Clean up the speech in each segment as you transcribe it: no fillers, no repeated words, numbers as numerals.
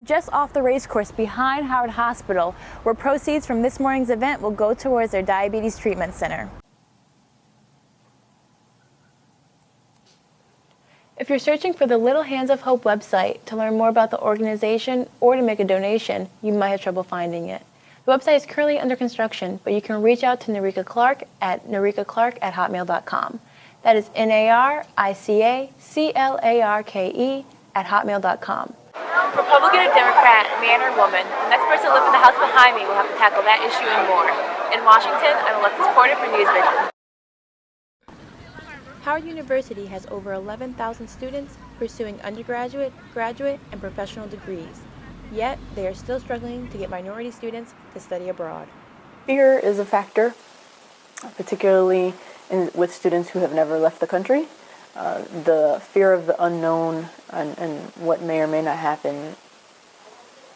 Just off the racecourse behind Howard Hospital, where proceeds from this morning's event will go towards their diabetes treatment center. If you're searching for the Little Hands of Hope website to learn more about the organization or to make a donation, you might have trouble finding it. The website is currently under construction, but you can reach out to Narika Clark at narikaclarke@hotmail.com. That is NARICACLARKE@hotmail.com. Republican or Democrat, man or woman, the next person to live in the house behind me will have to tackle that issue and more. In Washington, I'm Alexis Porter for News Vision. Howard University has over 11,000 students pursuing undergraduate, graduate, and professional degrees. Yet, they are still struggling to get minority students to study abroad. Fear is a factor, particularly with students who have never left the country. The fear of the unknown and what may or may not happen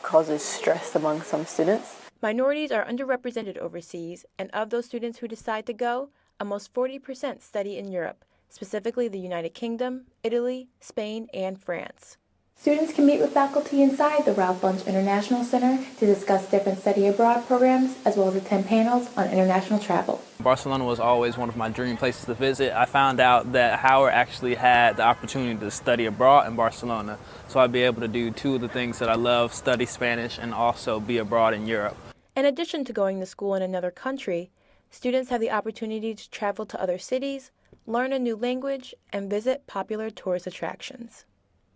causes stress among some students. Minorities are underrepresented overseas, and of those students who decide to go, almost 40% study in Europe, specifically the United Kingdom, Italy, Spain, and France. Students can meet with faculty inside the Ralph Bunche International Center to discuss different study abroad programs, as well as attend panels on international travel. Barcelona was always one of my dream places to visit. I found out that Howard actually had the opportunity to study abroad in Barcelona, so I'd be able to do two of the things that I love, study Spanish and also be abroad in Europe. In addition to going to school in another country, students have the opportunity to travel to other cities, learn a new language, and visit popular tourist attractions.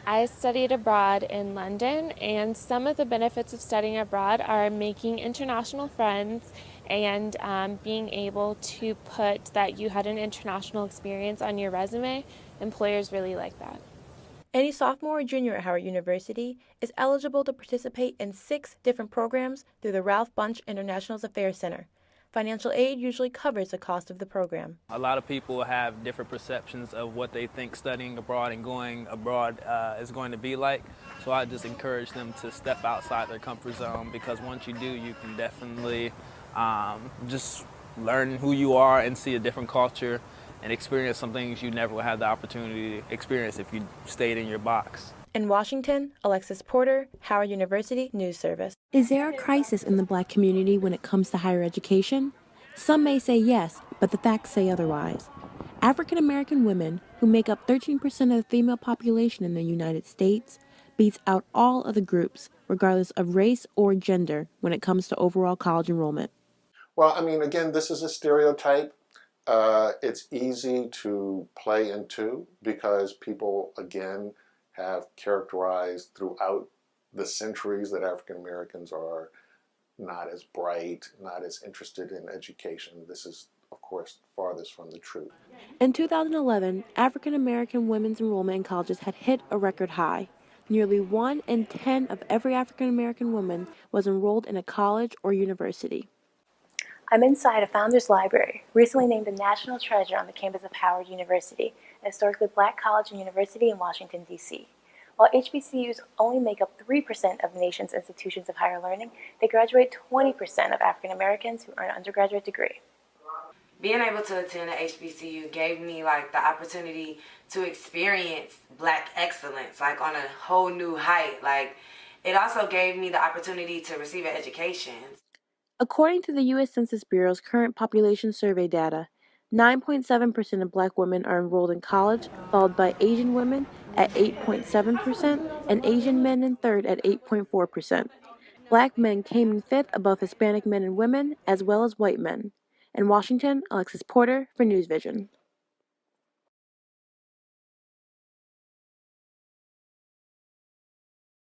I studied abroad in London, and some of the benefits of studying abroad are making international friends and being able to put that you had an international experience on your resume. Employers really like that. Any sophomore or junior at Howard University is eligible to participate in 6 different programs through the Ralph Bunche International Affairs Center. Financial aid usually covers the cost of the program. A lot of people have different perceptions of what they think studying abroad and going abroad is going to be like. So I just encourage them to step outside their comfort zone, because once you do, you can definitely just learn who you are and see a different culture and experience some things you never would have the opportunity to experience if you stayed in your box. In Washington, Alexis Porter, Howard University News Service. Is there a crisis in the Black community when it comes to higher education? Some may say yes, but the facts say otherwise. African American women, who make up 13% of the female population in the United States, beats out all other groups, regardless of race or gender, when it comes to overall college enrollment. Well, I mean, again, this is a stereotype. It's easy to play into because people, again, have characterized throughout the centuries that African Americans are not as bright, not as interested in education. This is, of course, farthest from the truth. In 2011, African American women's enrollment in colleges had hit a record high. Nearly 1 in 10 of every African American woman was enrolled in a college or university. I'm inside a Founders Library, recently named a national treasure on the campus of Howard University, an historically Black college and university in Washington, D.C. While HBCUs only make up 3% of the nation's institutions of higher learning, they graduate 20% of African Americans who earn an undergraduate degree. Being able to attend an HBCU gave me the opportunity to experience Black excellence on a whole new height. It also gave me the opportunity to receive an education. According to the U.S. Census Bureau's current population survey data, 9.7% of Black women are enrolled in college, followed by Asian women at 8.7% and Asian men in third at 8.4%. Black men came in fifth above Hispanic men and women, as well as white men. In Washington, Alexis Porter for News Vision.